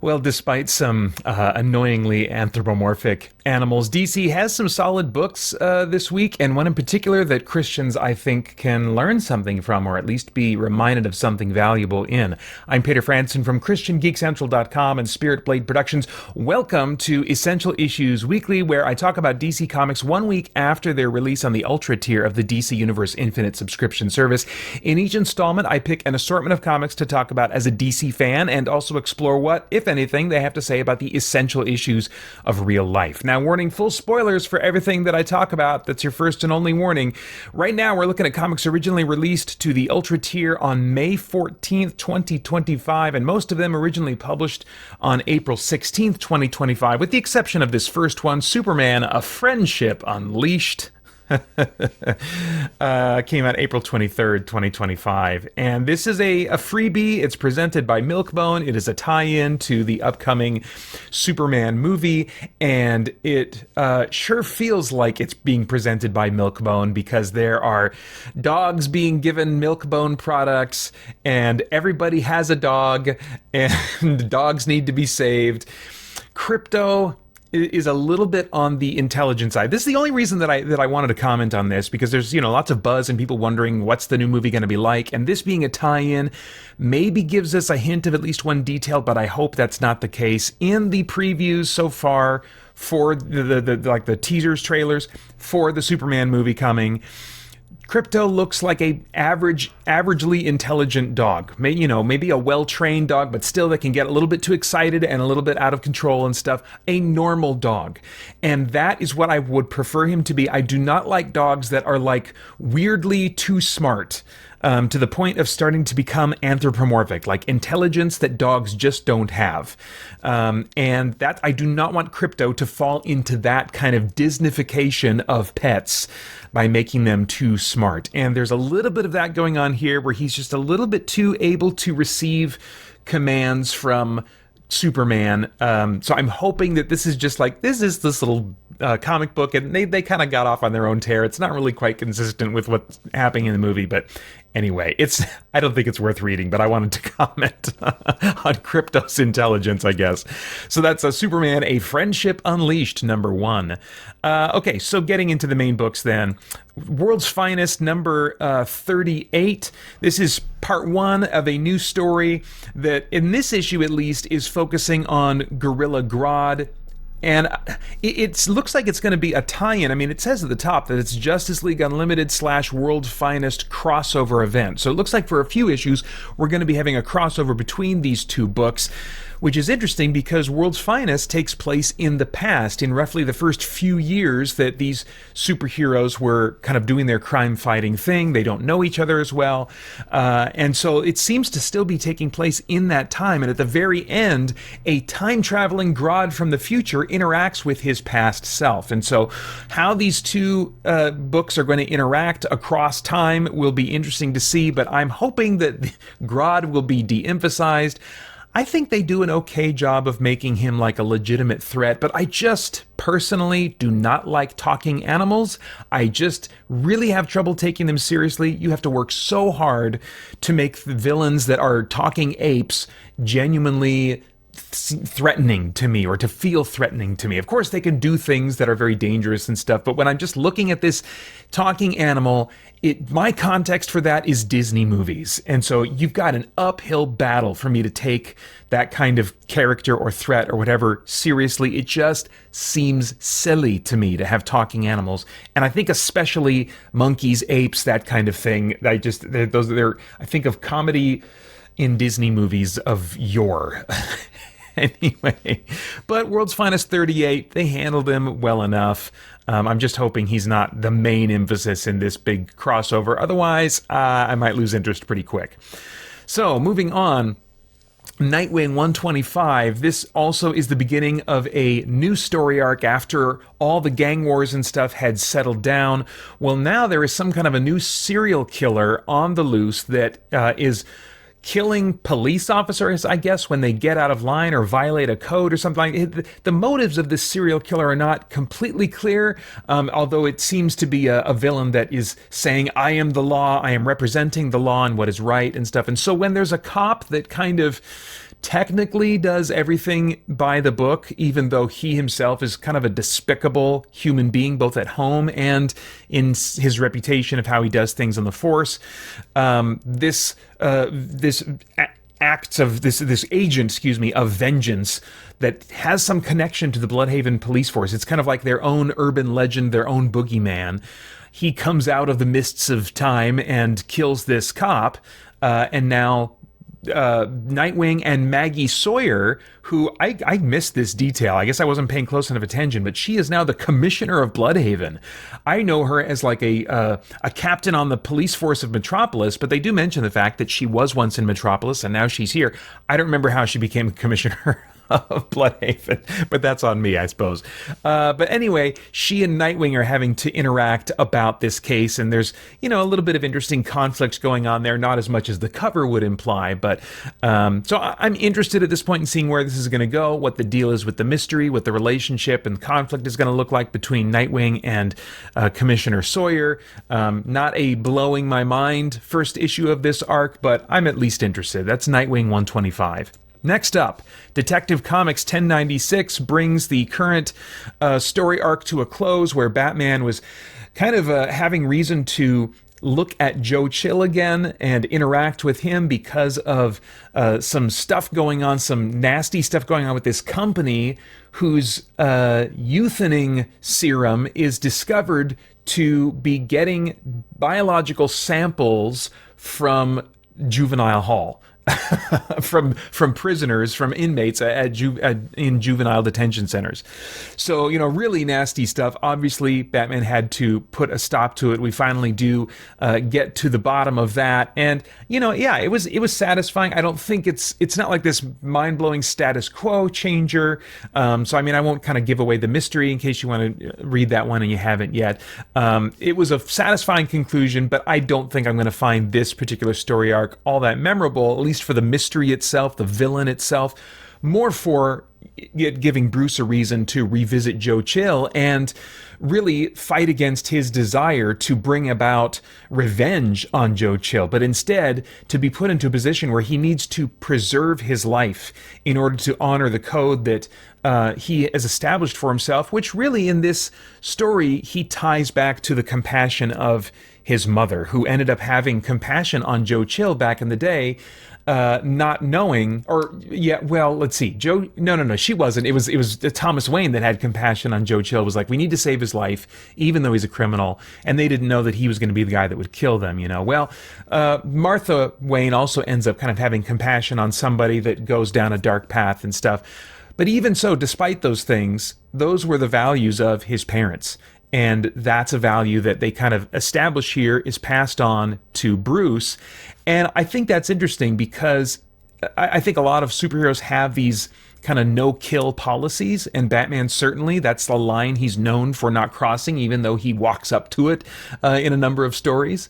Well, despite some annoyingly anthropomorphic animals, DC has some solid books this week, and one in particular that Christians, I think, can learn something from, or at least be reminded of something valuable in. I'm Peter Franson from christiangeekcentral.com and Spirit Blade Productions. Welcome to Essential Issues Weekly, where I talk about DC Comics 1 week after their release on the Ultra tier of the DC Universe Infinite subscription service. In each installment, I pick an assortment of comics to talk about as a DC fan, and also explore what, if anything, they have to say about the essential issues of real life. Now, warning, full spoilers for everything that I talk about. That's your first and only warning. Right now, we're looking at comics originally released to the Ultra tier on May 14th, 2025, and most of them originally published on April 16th, 2025, with the exception of this first one, Superman, A Friendship Unleashed. Came out April 23rd, 2025. And this is a freebie. It's presented by Milkbone. It is a tie-in to the upcoming Superman movie. And it sure feels like it's being presented by Milkbone, because there are dogs being given Milkbone products, and everybody has a dog, and dogs need to be saved. Crypto is a little bit on the intelligent side. This is the only reason that I wanted to comment on this, because there's, lots of buzz and people wondering what's the new movie going to be like, and this being a tie-in maybe gives us a hint of at least one detail, but I hope that's not the case. In the previews so far for the teasers, trailers for the Superman movie coming, Crypto looks like a averagely intelligent dog. Maybe a well-trained dog, but still they can get a little bit too excited and a little bit out of control and stuff. A normal dog. And that is what I would prefer him to be. I do not like dogs that are like weirdly too smart. To the point of starting to become anthropomorphic, like intelligence that dogs just don't have. And that I do not want Crypto to fall into that kind of Disneyfication of pets by making them too smart. And there's a little bit of that going on here, where he's just a little bit too able to receive commands from Superman. So I'm hoping that this is just like, this little comic book, and they kind of got off on their own tear. It's not really quite consistent with what's happening in the movie, but anyway, I don't think it's worth reading, but I wanted to comment on Crypto's intelligence, I guess. So that's a Superman, A Friendship Unleashed, #1. Okay, so getting into the main books then. World's Finest, number 38. This is part 1 of a new story that, in this issue at least, is focusing on Gorilla Grodd. And it looks like it's going to be a tie-in. I mean, it says at the top that it's Justice League Unlimited / World's Finest crossover event. So it looks like for a few issues, we're going to be having a crossover between these two books, which is interesting because World's Finest takes place in the past, in roughly the first few years that these superheroes were kind of doing their crime-fighting thing. They don't know each other as well. And so it seems to still be taking place in that time. And at the very end, a time-traveling Grodd from the future interacts with his past self. And so how these two books are going to interact across time will be interesting to see, but I'm hoping that Grodd will be de-emphasized. I think they do an okay job of making him like a legitimate threat, but I just personally do not like talking animals. I just really have trouble taking them seriously. You have to work so hard to make the villains that are talking apes genuinely threatening to me, or to feel threatening to me. Of course, they can do things that are very dangerous and stuff, but when I'm just looking at this talking animal, my context for that is Disney movies. And so you've got an uphill battle for me to take that kind of character or threat or whatever seriously. It just seems silly to me to have talking animals. And I think especially monkeys, apes, that kind of thing. I think of comedy in Disney movies of yore. Anyway, but World's Finest 38, they handled him well enough. I'm just hoping he's not the main emphasis in this big crossover. Otherwise, I might lose interest pretty quick. So, moving on. Nightwing 125, this also is the beginning of a new story arc after all the gang wars and stuff had settled down. Well, now there is some kind of a new serial killer on the loose that is killing police officers, I guess, when they get out of line or violate a code or something. The motives of this serial killer are not completely clear, although it seems to be a villain that is saying, I am the law, I am representing the law and what is right and stuff. And so when there's a cop that kind of technically does everything by the book, even though he himself is kind of a despicable human being, both at home and in his reputation of how he does things on the Force. This agent, of vengeance that has some connection to the Bloodhaven police force. It's kind of like their own urban legend, their own boogeyman. He comes out of the mists of time and kills this cop, and now Nightwing and Maggie Sawyer, who I missed this detail. I guess I wasn't paying close enough attention, but she is now the commissioner of Bloodhaven. I know her as like a captain on the police force of Metropolis, but they do mention the fact that she was once in Metropolis and now she's here. I don't remember how she became a commissioner of Bloodhaven, but that's on me, I suppose. But anyway, she and Nightwing are having to interact about this case, and there's, a little bit of interesting conflict going on there, not as much as the cover would imply, but so I'm interested at this point in seeing where this is going to go, what the deal is with the mystery, what the relationship and conflict is going to look like between Nightwing and Commissioner Sawyer. Not a blowing my mind first issue of this arc, but I'm at least interested. That's Nightwing 125. Next up, Detective Comics 1096 brings the current story arc to a close, where Batman was kind of having reason to look at Joe Chill again and interact with him because of some stuff going on, some nasty stuff going on with this company whose euthaning serum is discovered to be getting biological samples from juvenile hall. from prisoners, from inmates in juvenile detention centers. So, really nasty stuff. Obviously, Batman had to put a stop to it. We finally do get to the bottom of that. And, it was satisfying. I don't think it's not like this mind-blowing status quo changer. So, I won't kind of give away the mystery in case you want to read that one and you haven't yet. It was a satisfying conclusion, but I don't think I'm going to find this particular story arc all that memorable, at least for the mystery itself, the villain itself, more for giving Bruce a reason to revisit Joe Chill and really fight against his desire to bring about revenge on Joe Chill, but instead to be put into a position where he needs to preserve his life in order to honor the code that he has established for himself, which really in this story he ties back to the compassion of his mother, who ended up having compassion on Joe Chill back in the day, not knowing, let's see, no, she wasn't. It was Thomas Wayne that had compassion on Joe Chill. It was like, we need to save his life, even though he's a criminal, and they didn't know that he was going to be the guy that would kill them, Well, Martha Wayne also ends up kind of having compassion on somebody that goes down a dark path and stuff. But even so, despite those things, those were the values of his parents. And that's a value that they kind of establish here, is passed on to Bruce. And I think that's interesting because I think a lot of superheroes have these kind of no-kill policies, and Batman certainly, that's the line he's known for not crossing, even though he walks up to it in a number of stories.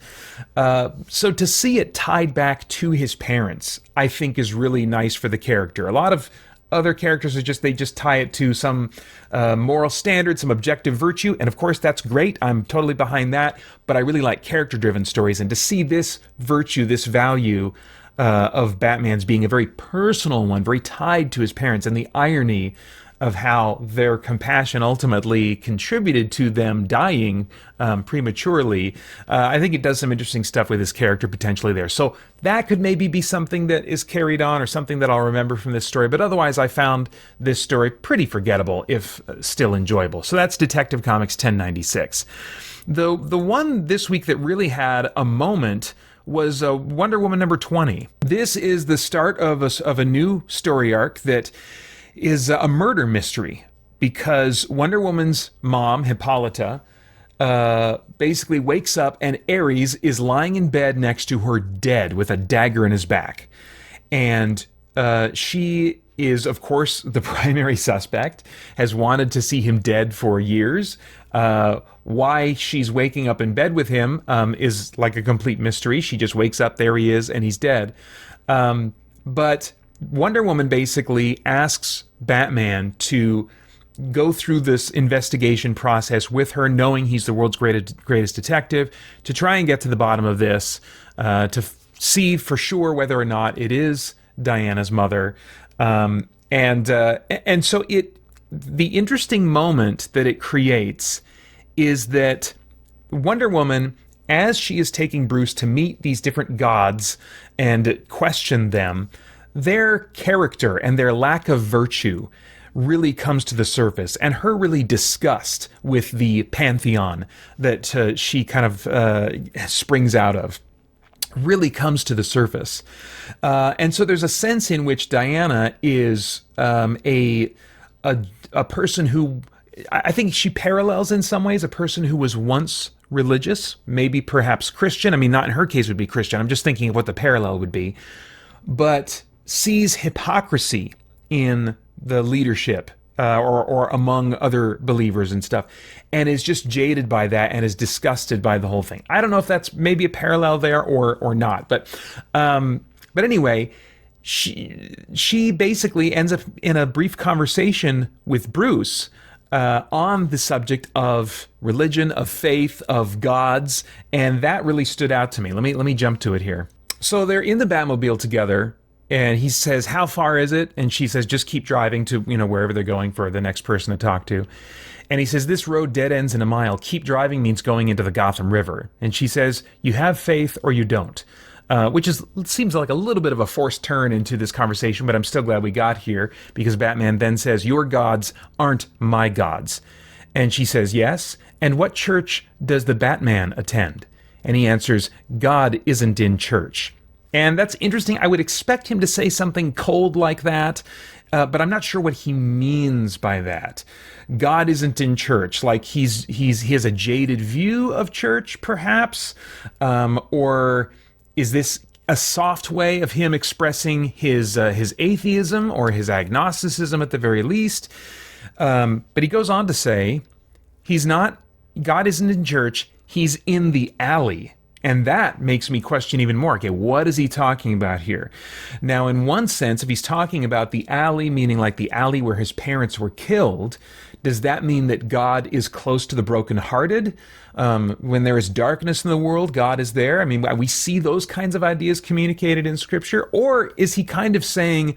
So to see it tied back to his parents, I think is really nice for the character. A lot of other characters are they just tie it to some moral standard, some objective virtue, and of course that's great. I'm totally behind that, but I really like character-driven stories, and to see this virtue, this value of Batman's being a very personal one, very tied to his parents, and the irony of how their compassion ultimately contributed to them dying prematurely. I think it does some interesting stuff with his character potentially there. So that could maybe be something that is carried on or something that I'll remember from this story. But otherwise, I found this story pretty forgettable, if still enjoyable. So that's Detective Comics 1096. The one this week that really had a moment was Wonder Woman number 20. This is the start of a new story arc that is a murder mystery, because Wonder Woman's mom, Hippolyta, basically wakes up and Ares is lying in bed next to her dead with a dagger in his back. And she is, of course, the primary suspect, has wanted to see him dead for years. Why she's waking up in bed with him is like a complete mystery. She just wakes up, there he is, and he's dead. But Wonder Woman basically asks Batman to go through this investigation process with her, knowing he's the world's greatest detective, to try and get to the bottom of this, to see for sure whether or not it is Diana's mother. And so the interesting moment that it creates is that Wonder Woman, as she is taking Bruce to meet these different gods and question them, their character and their lack of virtue really comes to the surface, and her really disgust with the pantheon that she kind of springs out of really comes to the surface. And so there's a sense in which Diana is a person who, I think she parallels in some ways a person who was once religious, maybe perhaps Christian. I mean, not in her case would be Christian. I'm just thinking of what the parallel would be. But sees hypocrisy in the leadership or among other believers and stuff, and is just jaded by that and is disgusted by the whole thing. I don't know if that's maybe a parallel there or not, but anyway, she basically ends up in a brief conversation with Bruce on the subject of religion, of faith, of gods, and that really stood out to me. Let me jump to it here. So they're in the Batmobile together, and he says, "How far is it?" And she says, "Just keep driving to, wherever they're going for the next person to talk to." And he says, "This road dead ends in a mile. Keep driving means going into the Gotham River." And she says, "You have faith or you don't." Which seems like a little bit of a forced turn into this conversation, but I'm still glad we got here, because Batman then says, "Your gods aren't my gods." And she says, "Yes. And what church does the Batman attend?" And he answers, "God isn't in church." And that's interesting. I would expect him to say something cold like that, but I'm not sure what he means by that. God isn't in church, like he has a jaded view of church, perhaps, or is this a soft way of him expressing his atheism or his agnosticism at the very least? But he goes on to say, God isn't in church, he's in the alley. And that makes me question even more. Okay, what is he talking about here? Now, in one sense, if he's talking about the alley, meaning like the alley where his parents were killed, does that mean that God is close to the brokenhearted? When there is darkness in the world, God is there? I mean, we see those kinds of ideas communicated in Scripture. Or is he kind of saying,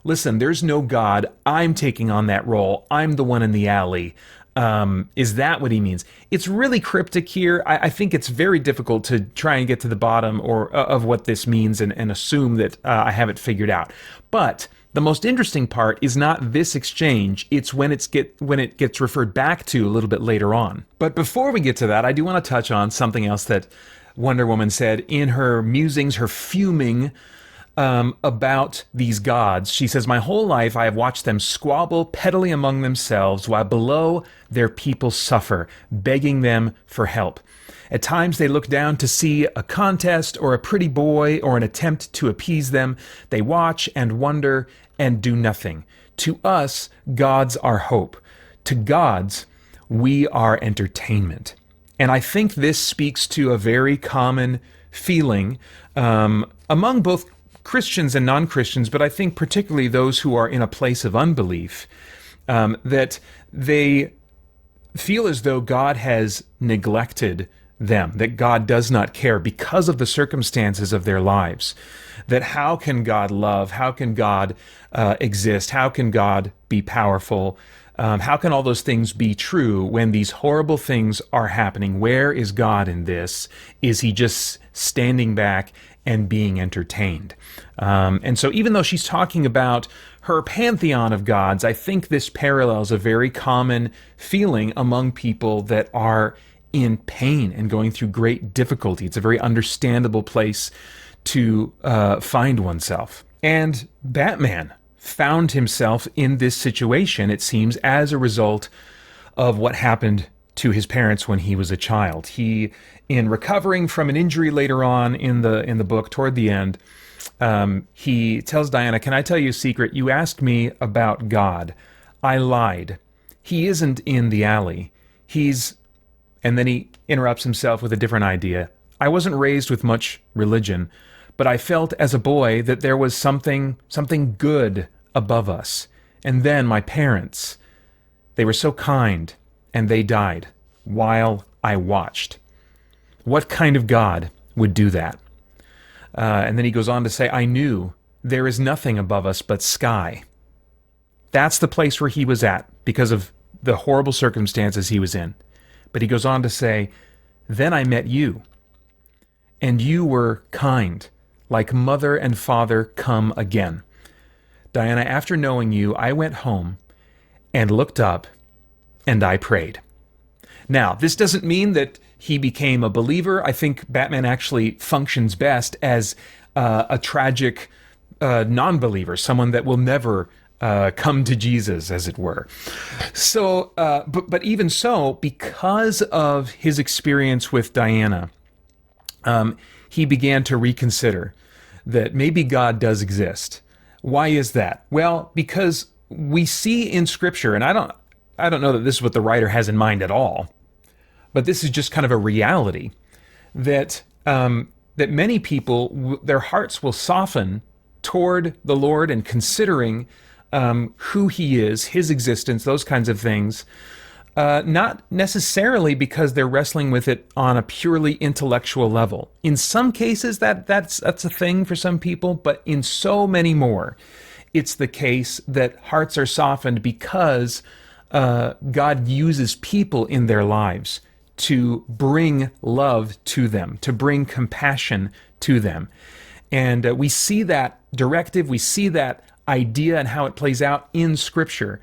listen, there's no God, I'm taking on that role, I'm the one in the alley? Is that what he means? It's really cryptic here. I think it's very difficult to try and get to the bottom of what this means and assume that I have it figured out. But the most interesting part is not this exchange, it's when it gets referred back to a little bit later on. But before we get to that, I do want to touch on something else that Wonder Woman said in her musings, her fuming about these gods. She says, "My whole life I have watched them squabble pettily among themselves, while below their people suffer, begging them for help. At times they look down to see a contest or a pretty boy or an attempt to appease them. They watch and wonder and do nothing. To us, gods are hope. To gods, we are entertainment." And I think this speaks to a very common feeling among both Christians and non-Christians, but I think particularly those who are in a place of unbelief, that they feel as though God has neglected them, that God does not care because of the circumstances of their lives. That how can God love? How can God exist? How can God be powerful? How can all those things be true when these horrible things are happening? Where is God in this? Is he just standing back and being entertained? And so even though she's talking about her pantheon of gods, I think this parallels a very common feeling among people that are in pain and going through great difficulty. It's a very understandable place to find oneself. And Batman found himself in this situation, it seems, as a result of what happened to his parents when he was a child. He, in recovering from an injury later on in the book, toward the end, he tells Diana, "Can I tell you a secret? You asked me about God. I lied. He isn't in the alley. He's..." And then he interrupts himself with a different idea. "I wasn't raised with much religion, but I felt as a boy that there was something good above us. And then my parents, they were so kind, and they died while I watched." What kind of God would do that? And then he goes on to say, "I knew there is nothing above us but sky. That's the place where he was at because of the horrible circumstances he was in. But he goes on to say, then I met you, and you were kind, like mother and father come again. Diana, after knowing you, I went home and looked up and I prayed. Now, this doesn't mean that he became a believer. I think Batman actually functions best as a tragic non-believer, someone that will never come to Jesus, as it were. So, but even so, because of his experience with Diana, he began to reconsider that maybe God does exist. Why is that? Well, because we see in Scripture, and I don't know that this is what the writer has in mind at all, but this is just kind of a reality that that many people, their hearts will soften toward the Lord and considering who he is, his existence, those kinds of things, not necessarily because they're wrestling with it on a purely intellectual level. In some cases, that's a thing for some people, but in so many more, it's the case that hearts are softened because God uses people in their lives to bring love to them, to bring compassion to them. And we see that directive, we see that idea and how it plays out in Scripture.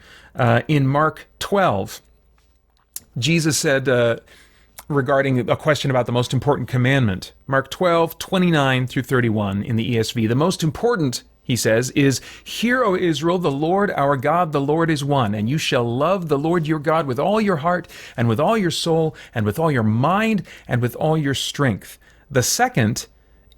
In Mark 12, Jesus said regarding a question about the most important commandment, Mark 12, 29 through 31 in the ESV, the most important, he says, is, "Hear, O Israel, the Lord our God, the Lord is one, and you shall love the Lord your God with all your heart, and with all your soul, and with all your mind, and with all your strength. The second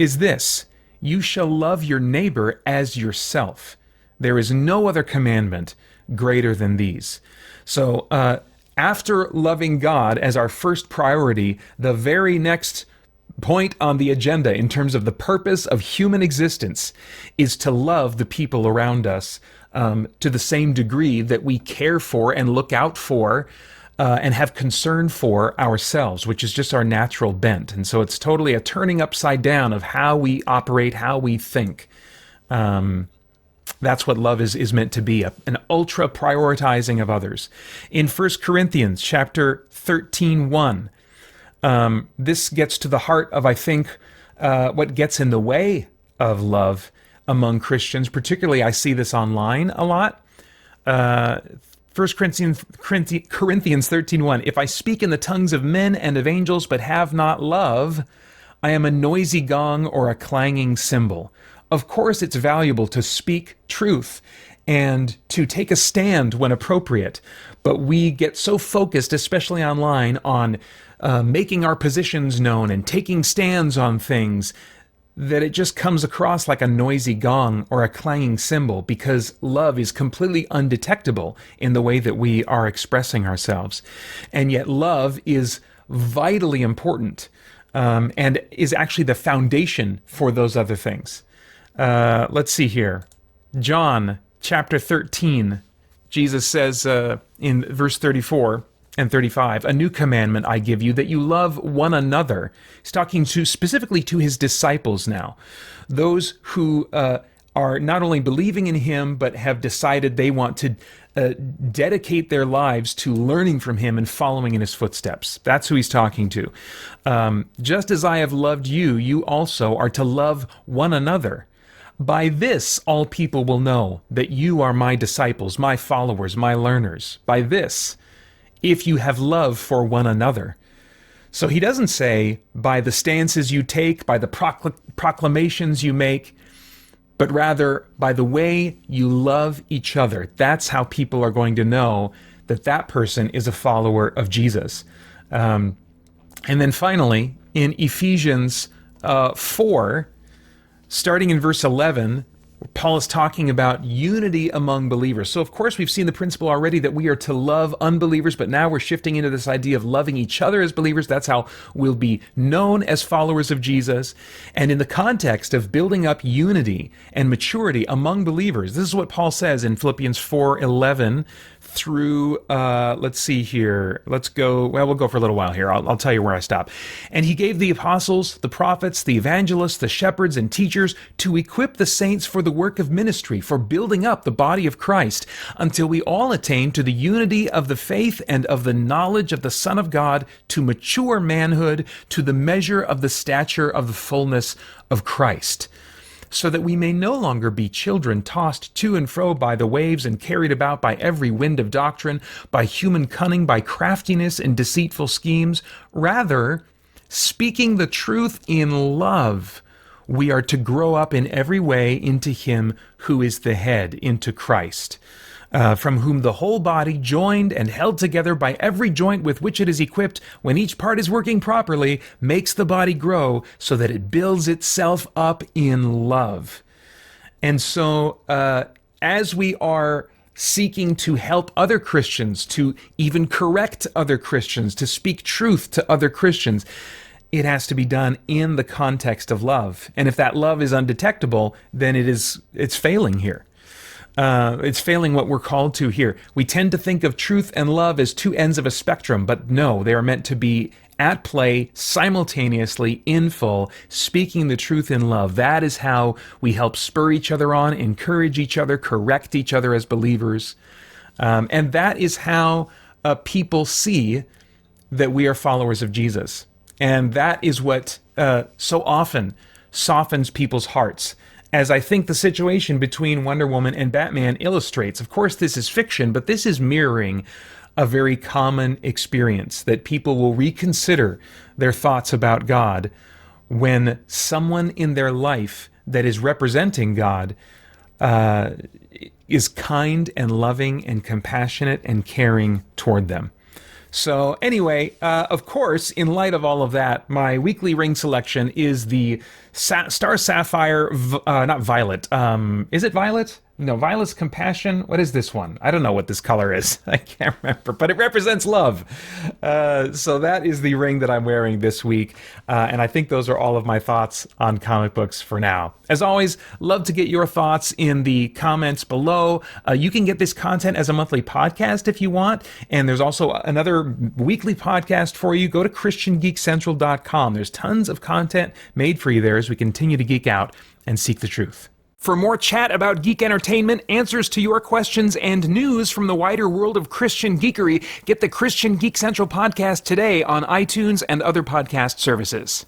is this, you shall love your neighbor as yourself. There is no other commandment greater than these." So, after loving God as our first priority, the very next point on the agenda in terms of the purpose of human existence is to love the people around us to the same degree that we care for and look out for and have concern for ourselves, which is just our natural bent. And so it's totally a turning upside down of how we operate, how we think. That's what love is meant to be, an ultra prioritizing of others. In 1 Corinthians chapter 13:1, this gets to the heart of, I think, what gets in the way of love among Christians. Particularly, I see this online a lot. 1 Corinthians 13:1, "If I speak in the tongues of men and of angels, but have not love, I am a noisy gong or a clanging cymbal." Of course, it's valuable to speak truth and to take a stand when appropriate, but we get so focused, especially online, on making our positions known and taking stands on things that it just comes across like a noisy gong or a clanging cymbal, because love is completely undetectable in the way that we are expressing ourselves. And yet love is vitally important and is actually the foundation for those other things. Let's see here. John chapter 13, Jesus says in verse 34 and 35, "A new commandment I give you, that you love one another." He's talking specifically to his disciples now, those who are not only believing in him, but have decided they want to dedicate their lives to learning from him and following in his footsteps. That's who he's talking to. "Just as I have loved you, you also are to love one another. By this, all people will know that you are my disciples, my followers, my learners. By this, if you have love for one another." So he doesn't say by the stances you take, by the proclamations you make, but rather by the way you love each other. That's how people are going to know that that person is a follower of Jesus. And then finally, in Ephesians 4, starting in verse 11, Paul is talking about unity among believers. So, of course, we've seen the principle already that we are to love unbelievers, but now we're shifting into this idea of loving each other as believers. That's how we'll be known as followers of Jesus. And in the context of building up unity and maturity among believers, this is what Paul says in Philippians 4:11 through, let's see here. Let's go, well, we'll go for a little while here. I'll tell you where I stop. And he gave the apostles, the prophets, the evangelists, the shepherds, and teachers to equip the saints for the work of ministry, for building up the body of Christ, until we all attain to the unity of the faith and of the knowledge of the Son of God, to mature manhood, to the measure of the stature of the fullness of Christ, so that we may no longer be children tossed to and fro by the waves and carried about by every wind of doctrine, by human cunning, by craftiness and deceitful schemes. Rather, speaking the truth in love, we are to grow up in every way into him who is the head, into Christ, from whom the whole body, joined and held together by every joint with which it is equipped, when each part is working properly, makes the body grow so that it builds itself up in love. And so, as we are seeking to help other Christians, to even correct other Christians, to speak truth to other Christians, it has to be done in the context of love. And if that love is undetectable, then it's failing here. It's failing what we're called to here. We tend to think of truth and love as two ends of a spectrum, but no, they are meant to be at play simultaneously in full, speaking the truth in love. That is how we help spur each other on, encourage each other, correct each other as believers. And that is how people see that we are followers of Jesus. And that is what so often softens people's hearts, as I think the situation between Wonder Woman and Batman illustrates. Of course, this is fiction, but this is mirroring a very common experience, that people will reconsider their thoughts about God when someone in their life that is representing God is kind and loving and compassionate and caring toward them. So anyway, of course, in light of all of that, my weekly ring selection is the Star Sapphire, not Violet. Is it Violet? No, Violet's Compassion. What is this one? I don't know what this color is. I can't remember, but it represents love. So that is the ring that I'm wearing this week. And I think those are all of my thoughts on comic books for now. As always, love to get your thoughts in the comments below. You can get this content as a monthly podcast if you want. And there's also another weekly podcast for you. Go to christiangeekcentral.com. There's tons of content made for you there as we continue to geek out and seek the truth. For more chat about geek entertainment, answers to your questions, and news from the wider world of Christian geekery, get the Christian Geek Central podcast today on iTunes and other podcast services.